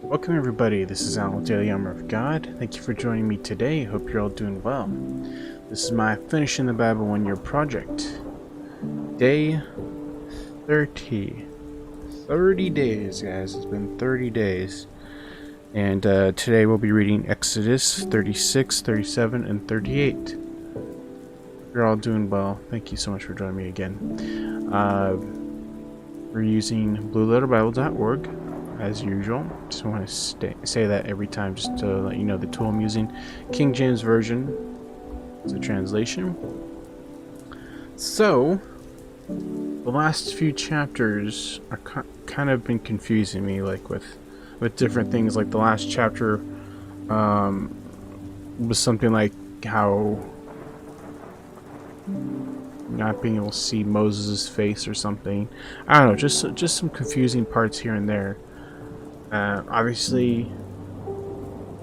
Welcome everybody, this is Alan with Daily Armour of God. Thank you for joining me today. Hope you're all doing well. This is my Finishing the Bible 1 Year project. Day 30. 30 days, guys. It's been 30 days. And today we'll be reading Exodus 36, 37, and 38. You're all doing well. Thank you so much for joining me again. We're using blueletterbible.org. As usual. Just want to say that every time, just to let you know the tool I'm using. King James Version is a translation. So, the last few chapters are kind of been confusing me, like with different things. Like the last chapter was something like how not being able to see Moses' face or something. I don't know, just some confusing parts here and there. Obviously,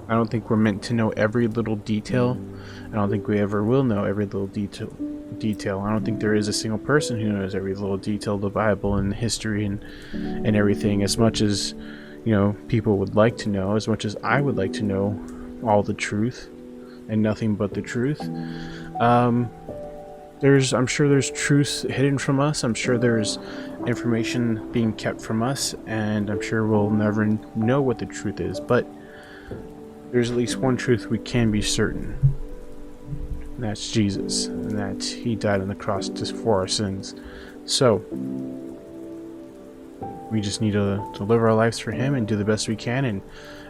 I don't think we're meant to know every little detail. I don't think we ever will know every little detail. I don't think there is a single person who knows every little detail of the Bible and history and everything, as much as, you know, people would like to know, as much as I would like to know all the truth and nothing but the truth. I'm sure there's truth hidden from us. I'm sure there's information being kept from us, and I'm sure we'll never know what the truth is, but there's at least one truth we can be certain, and that's Jesus, and that he died on the cross just for our sins. So we just need to live our lives for him and do the best we can,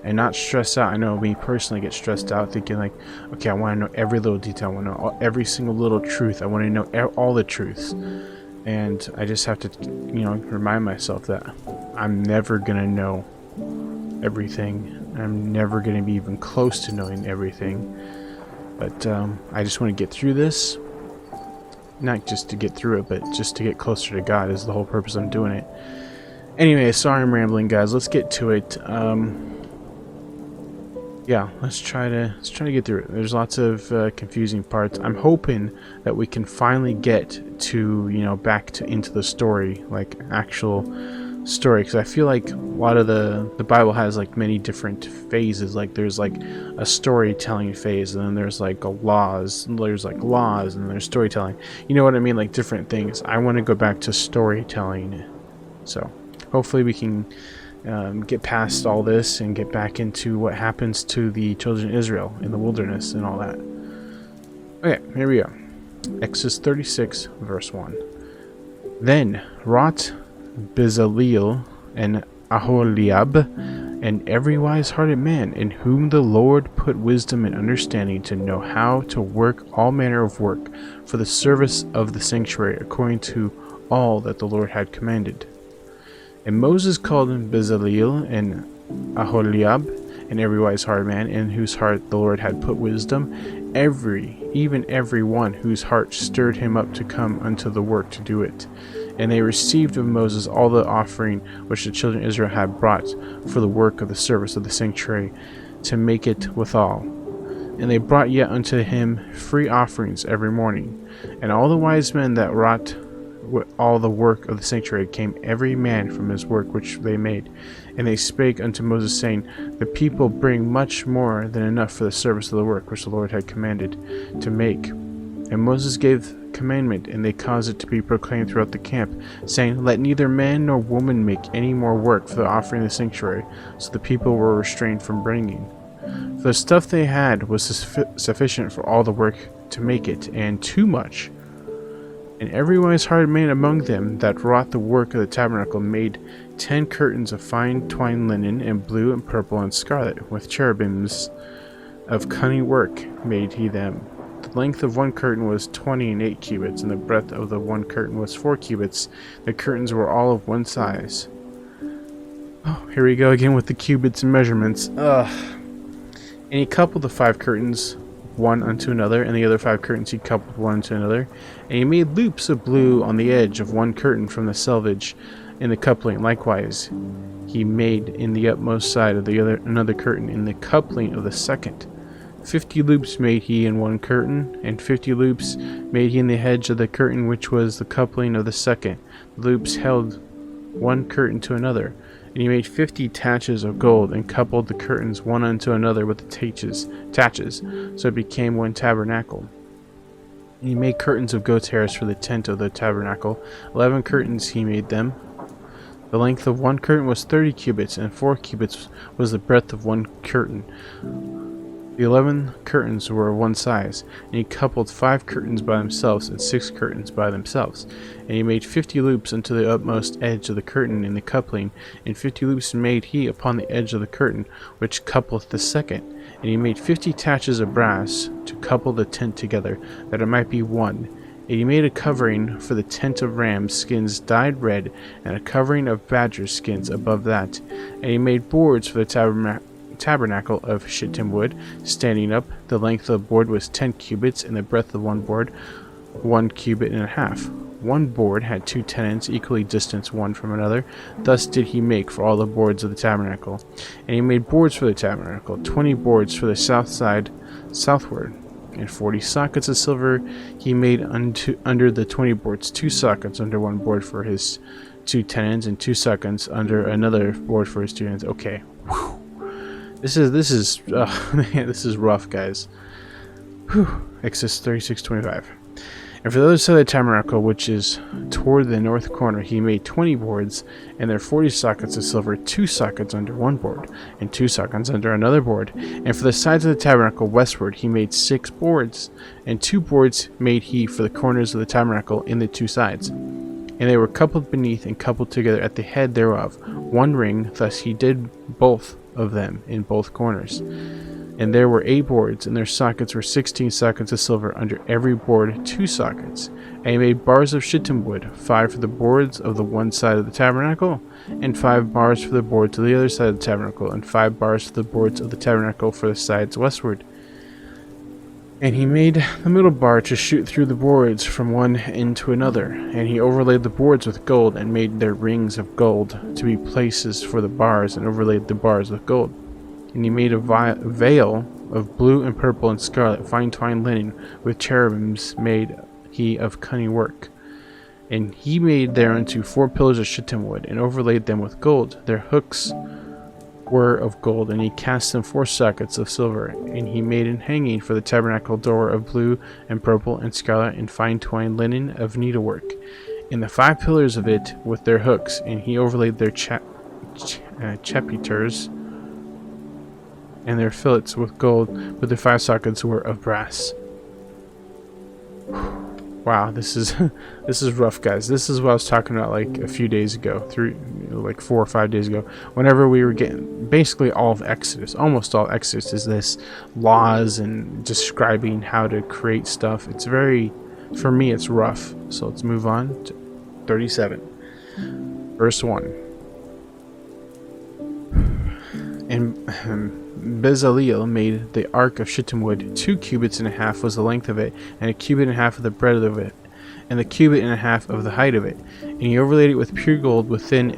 and not stress out. I know me personally get stressed out thinking like, okay, I want to know every little detail, I want to know every single little truth, I want to know all the truths. And I just have to, you know, remind myself that I'm never gonna know everything. I'm never gonna be even close to knowing everything. But I just want to get through this. Not just to get through it, but just to get closer to God is the whole purpose I'm doing it. Anyway, sorry I'm rambling, guys. Let's get to it. Yeah, let's try to get through it. There's lots of confusing parts. I'm hoping that we can finally get to, you know, back into the story, like actual story, because I feel like a lot of the Bible has like many different phases. Like there's like a storytelling phase, and then there's like laws, and there's storytelling. You know what I mean? Like different things. I want to go back to storytelling. So hopefully we can get past all this and get back into what happens to the children of Israel in the wilderness and all that. Okay, here we go. Exodus 36, verse 1. Then wrought Bezaleel and Aholiab, and every wise-hearted man, in whom the Lord put wisdom and understanding, to know how to work all manner of work for the service of the sanctuary, according to all that the Lord had commanded. And Moses called Bezaleel and Aholiab, and every wise-hearted man, in whose heart the Lord had put wisdom, even every one whose heart stirred him up to come unto the work to do it. And they received of Moses all the offering which the children of Israel had brought for the work of the service of the sanctuary, to make it withal. And they brought yet unto him free offerings every morning. And all the wise men that wrought all the work of the sanctuary came every man from his work which they made. And they spake unto Moses, saying, the people bring much more than enough for the service of the work which the Lord had commanded to make. And Moses gave commandment, and they caused it to be proclaimed throughout the camp, saying, let neither man nor woman make any more work for the offering of the sanctuary. So the people were restrained from bringing. For the stuff they had was sufficient for all the work to make it, and too much. And every wise-hearted man among them that wrought the work of the tabernacle made 10 curtains of fine twined linen, and blue and purple and scarlet, with cherubims of cunning work made he them. The length of one curtain was 28 cubits, and the breadth of the one curtain was 4 cubits. The curtains were all of one size. Oh, here we go again with the cubits and measurements. Ugh. And he coupled the 5 curtains one unto another, and the other 5 curtains he coupled one unto another. And he made loops of blue on the edge of one curtain from the selvage in the coupling. Likewise he made in the utmost side of the another curtain in the coupling of the second. 50 loops made he in one curtain, and 50 loops made he in the edge of the curtain which was the coupling of the second. The loops held one curtain to another. And he made 50 taches of gold, and coupled the curtains one unto another with the taches, so it became one tabernacle. And he made curtains of goat's hairs for the tent of the tabernacle. 11 curtains he made them. The length of one curtain was 30 cubits, and 4 cubits was the breadth of one curtain. The 11 curtains were of one size, and he coupled 5 curtains by themselves, and 6 curtains by themselves. And he made 50 loops unto the utmost edge of the curtain in the coupling, and 50 loops made he upon the edge of the curtain, which coupleth the second. And he made 50 taches of brass to couple the tent together, that it might be one. And he made a covering for the tent of rams' skins dyed red, and a covering of badger skins above that. And he made boards for the tabernacle of shittim wood, standing up. The length of the board was 10 cubits, and the breadth of one board 1 cubit and a half. One board had 2 tenons, equally distant one from another. Thus did he make for all the boards of the tabernacle. And he made boards for the tabernacle, 20 boards for the south side southward, and 40 sockets of silver he made under the 20 boards, 2 sockets under one board for his 2 tenons, and 2 sockets under another board for his 2 tenons. Okay. Whew. This is man, this is rough, guys. Whew. Exodus 36:25. And for the other side of the tabernacle, which is toward the north corner, he made 20 boards, and there 40 sockets of silver, 2 sockets under one board, and 2 sockets under another board. And for the sides of the tabernacle westward, he made 6 boards, and 2 boards made he for the corners of the tabernacle in the 2 sides. And they were coupled beneath and coupled together at the head thereof, one ring. Thus he did both of them in both corners. And there were 8 boards, and their sockets were 16 sockets of silver, under every board 2 sockets. And he made bars of shittim wood, 5 for the boards of the one side of the tabernacle, and 5 bars for the boards of the other side of the tabernacle, and 5 bars for the boards of the tabernacle for the sides westward. And he made the middle bar to shoot through the boards from one end to another. And he overlaid the boards with gold, and made their rings of gold to be places for the bars, and overlaid the bars with gold. And he made a veil of blue and purple and scarlet, fine twined linen, with cherubims made he of cunning work. And he made thereunto 4 pillars of shittim wood, and overlaid them with gold. Their hooks were of gold, and he cast them 4 sockets of silver. And he made an hanging for the tabernacle door of blue and purple and scarlet, and fine twined linen of needlework. And the 5 pillars of it with their hooks, and he overlaid their chapiters and their fillets with gold, but the 5 sockets were of brass. Wow, this is rough, guys. This is what I was talking about like a few days ago, like 4 or 5 days ago. Whenever we were getting basically all of Exodus, almost all Exodus is this laws and describing how to create stuff. It's very, for me, it's rough. So let's move on to 37, verse 1. And Bezaleel made the ark of shittim wood. 2 cubits and a half was the length of it, and a cubit and a half of the breadth of it, and the cubit and a half of the height of it. And he overlaid it with pure gold within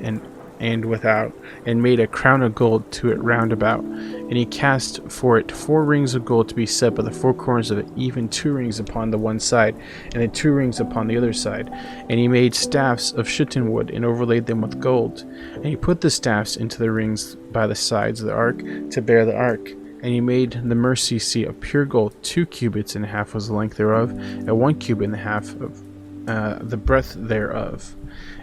and without, and made a crown of gold to it round about. And he cast for it 4 rings of gold to be set by the 4 corners of it, even 2 rings upon the one side, and then 2 rings upon the other side. And he made staffs of shittim wood, and overlaid them with gold. And he put the staffs into the rings by the sides of the ark, to bear the ark. And he made the mercy seat of pure gold. 2 cubits and a half was the length thereof, and 1 cubit and a half of the breadth thereof.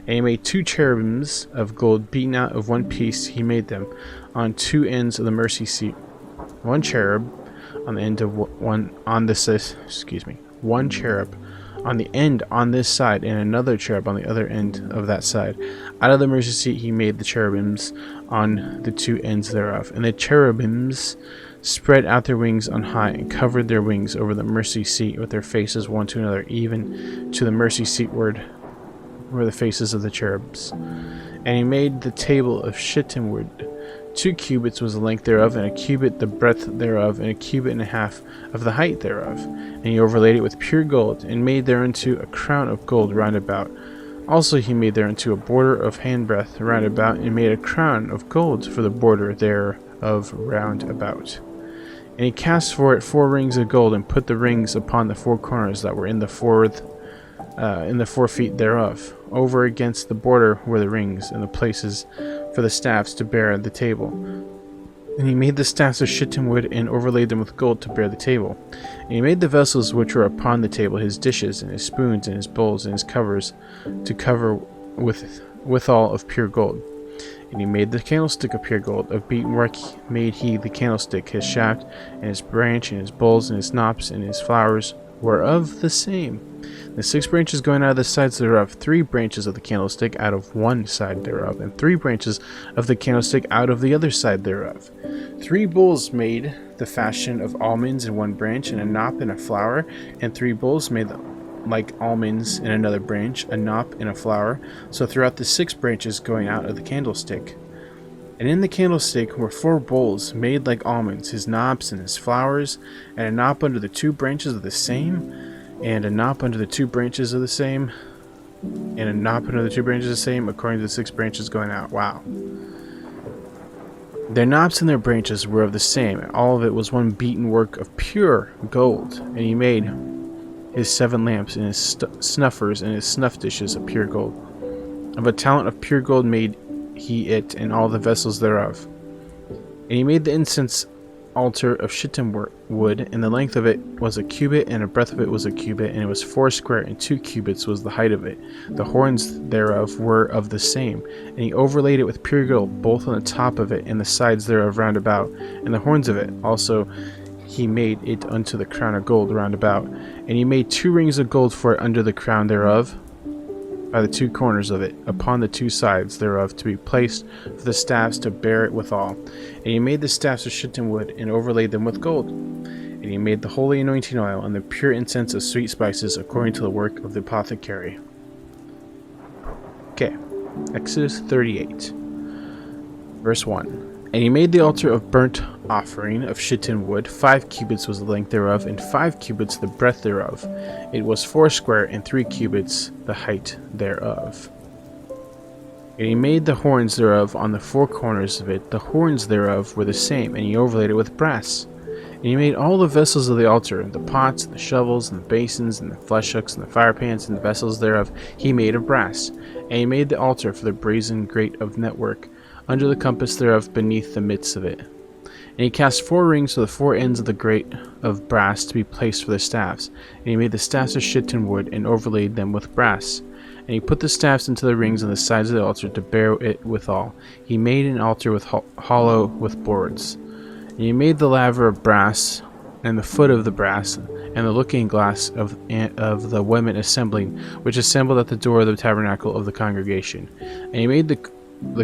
And he made 2 cherubims of gold, beaten out of one piece. He made them on 2 ends of the mercy seat. 1 cherub on the end of one cherub on the end on this side, and another cherub on the other end of that side. Out of the mercy seat he made the cherubims on the 2 ends thereof. And the cherubims spread out their wings on high, and covered their wings over the mercy seat with their faces one to another, even to the mercy seatward were the faces of the cherubs. And he made the table of shittim wood. 2 cubits was the length thereof, and a cubit the breadth thereof, and a cubit and a half of the height thereof. And he overlaid it with pure gold, and made thereunto a crown of gold round about. Also he made thereunto a border of handbreadth round about, and made a crown of gold for the border thereof round about. And he cast for it 4 rings of gold, and put the rings upon the 4 corners that were in the 4 feet thereof. Over against the border were the rings, and the places for the staffs to bear the table. And he made the staffs of shittim wood, and overlaid them with gold to bear the table. And he made the vessels which were upon the table, his dishes, and his spoons, and his bowls, and his covers, to cover withal of pure gold. And he made the candlestick of pure gold. Of beaten work made he the candlestick, his shaft, and his branch, and his bowls, and his knops, and his flowers were of the same. The 6 branches going out of the sides thereof, 3 branches of the candlestick out of one side thereof, and 3 branches of the candlestick out of the other side thereof. 3 bowls made the fashion of almonds in one branch, and a knop and a flower, and 3 bowls made like almonds in another branch, a knop and a flower, so throughout the 6 branches going out of the candlestick. And in the candlestick were 4 bowls made like almonds, his knops and his flowers, and a knop under the 2 branches of the same, and a knop under the 2 branches of the same, and a knop under the 2 branches of the same, according to the 6 branches going out. Wow. Their knops and their branches were of the same, and all of it was one beaten work of pure gold. And he made his 7 lamps, and his snuffers, and his snuff dishes of pure gold. Of a talent of pure gold made he it, and all the vessels thereof. And he made the incense altar of shittim wood, and the length of it was a cubit, and the breadth of it was a cubit, and it was 4 square, and 2 cubits was the height of it. The horns thereof were of the same. And he overlaid it with pure gold, both on the top of it, and the sides thereof round about, and the horns of it also he made it unto the crown of gold round about. And he made 2 rings of gold for it under the crown thereof, by the 2 corners of it, upon the 2 sides thereof, to be placed for the staffs to bear it withal. And he made the staffs of shittim wood, and overlaid them with gold. And he made the holy anointing oil, and the pure incense of sweet spices, according to the work of the apothecary. Okay, Exodus 38, verse 1. And he made the altar of burnt offering of shittim wood. 5 cubits was the length thereof, and 5 cubits the breadth thereof. It was 4 square, and 3 cubits the height thereof. And he made the horns thereof on the 4 corners of it. The horns thereof were the same, and he overlaid it with brass. And he made all the vessels of the altar, the pots, and the shovels, and the basins, and the flesh hooks, and the fire pans, and the vessels thereof he made of brass. And he made the altar for the brazen grate of network, under the compass thereof beneath the midst of it. And he cast 4 rings to the 4 ends of the grate of brass to be placed for the staffs. And he made the staffs of shittim wood, and overlaid them with brass. And he put the staffs into the rings on the sides of the altar to bear it withal. He made an altar with hollow with boards. And he made the laver of brass, and the foot of the brass, and the looking glass of the women assembling, which assembled at the door of the tabernacle of the congregation. And he made the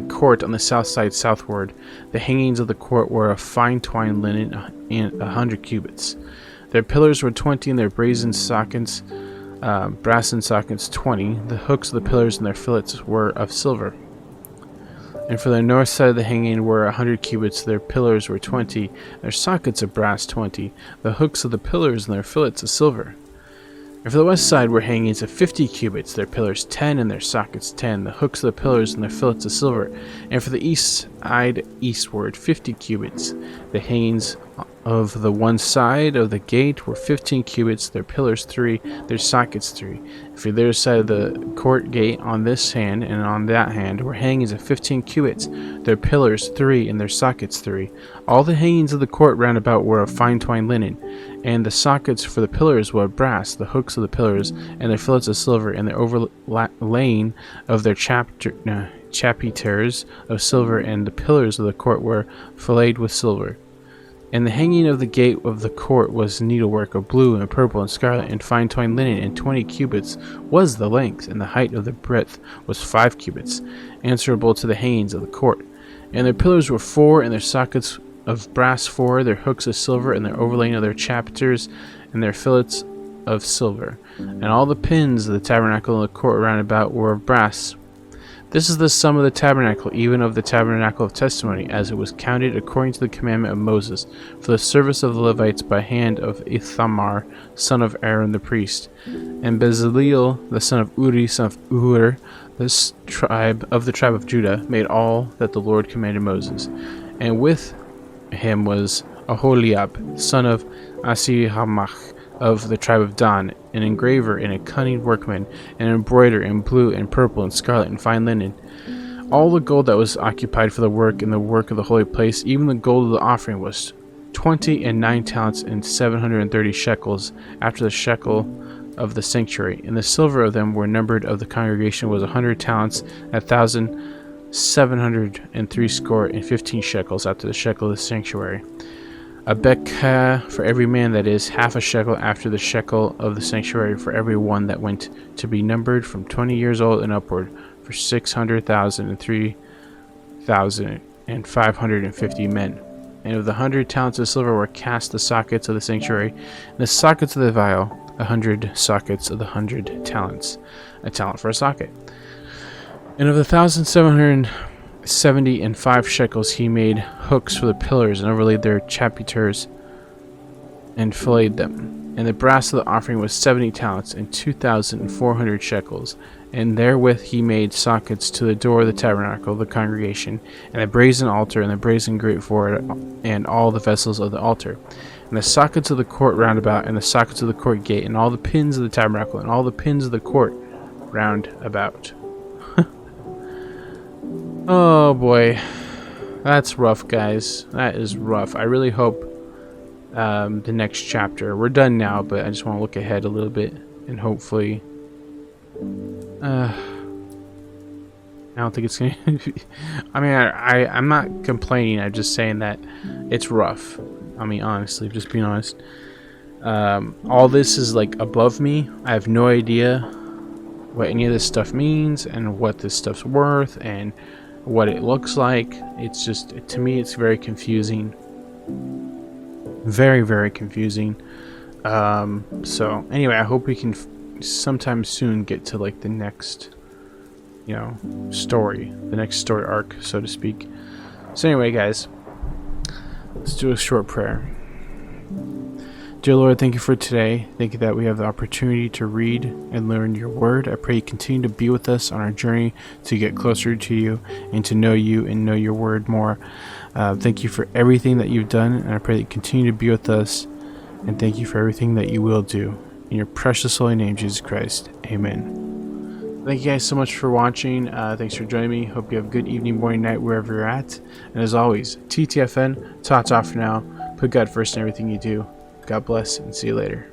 court on the south side southward. The hangings of the court were of fine twined linen, and 100 cubits. Their pillars were 20, and their brazen sockets, brassen sockets 20. The hooks of the pillars and their fillets were of silver. And for the north side of the hanging were 100 cubits. Their pillars were 20, their sockets of brass 20. The hooks of the pillars and their fillets of silver. And for the west side were hangings of 50 cubits, their pillars 10, and their sockets 10, the hooks of the pillars and their fillets of silver. And for the east side eastward 50 cubits. The hangings of the one side of the gate were 15 cubits, their pillars 3, their sockets 3. And for the other side of the court gate on this hand and on that hand were hangings of 15 cubits, their pillars 3, and their sockets 3. All the hangings of the court round about were of fine twined linen, and the sockets for the pillars were of brass, the hooks of the pillars, and their fillets of silver, and the overlaying of their chapiters of silver, and the pillars of the court were filleted with silver. And the hanging of the gate of the court was needlework of blue and purple and scarlet and fine twined linen, and 20 cubits was the length, and the height of the breadth was 5 cubits, answerable to the hangings of the court. And their pillars were 4, and their sockets of brass 4, their hooks of silver, and their overlaying of their chapiters, and their fillets of silver. And all the pins of the tabernacle and the court round about were of brass. This is the sum of the tabernacle, even of the tabernacle of testimony, as it was counted according to the commandment of Moses, for the service of the Levites by hand of Ithamar, son of Aaron the priest, and Bezaleel, the son of Uri, son of Ur, the tribe of Judah, made all that the Lord commanded Moses. And with him was Aholiab, son of Asihamach, of the tribe of Dan, an engraver and a cunning workman, an embroiderer in blue and purple and scarlet and fine linen. All the gold that was occupied for the work in the work of the holy place, even the gold of the offering, was 29 talents and 730 shekels, after the shekel of the sanctuary. And the silver of them were numbered of the congregation was 100 talents, 1,703 score and 15 shekels, after the shekel of the sanctuary. A bekah for every man, that is, half a shekel, after the shekel of the sanctuary, for every one that went to be numbered from 20 years old and upward, for 600,000 and 3,550 men. And of the 100 talents of silver were cast the sockets of the sanctuary, and the sockets of the vial, 100 sockets of the 100 talents, a talent for a socket. And of the 1,770 and 5 shekels he made hooks for the pillars, and overlaid their chapiters, and filleted them. And the brass of the offering was 70 talents, and 2,400 shekels. And therewith he made sockets to the door of the tabernacle of the congregation, and the brazen altar, and the brazen grate for it, and all the vessels of the altar, and the sockets of the court round about, and the sockets of the court gate, and all the pins of the tabernacle, and all the pins of the court round about. Oh boy, that's rough, guys. That is rough. I really hope the next chapter, we're done now, but I just want to look ahead a little bit, and hopefully I don't think it's gonna I mean, I'm not complaining, I'm just saying that it's rough. I mean, honestly, just being honest. All this is like above me. I have no idea what any of this stuff means, and what this stuff's worth, and what it looks like. It's just, to me, it's very confusing. Very, very confusing. So anyway, I hope we can sometime soon get to like the next, story, the next story arc, so to speak. So anyway, guys, let's do a short prayer. Dear Lord, thank you for today. Thank you that we have the opportunity to read and learn your word. I pray you continue to be with us on our journey to get closer to you, and to know you and know your word more. Thank you for everything that you've done, and I pray that you continue to be with us, and thank you for everything that you will do. In your precious holy name, Jesus Christ. Amen. Thank you guys so much for watching. Thanks for joining me. Hope you have a good evening, morning, night, wherever you're at. And as always, TTFN, ta-ta for now. Put God first in everything you do. God bless, and see you later.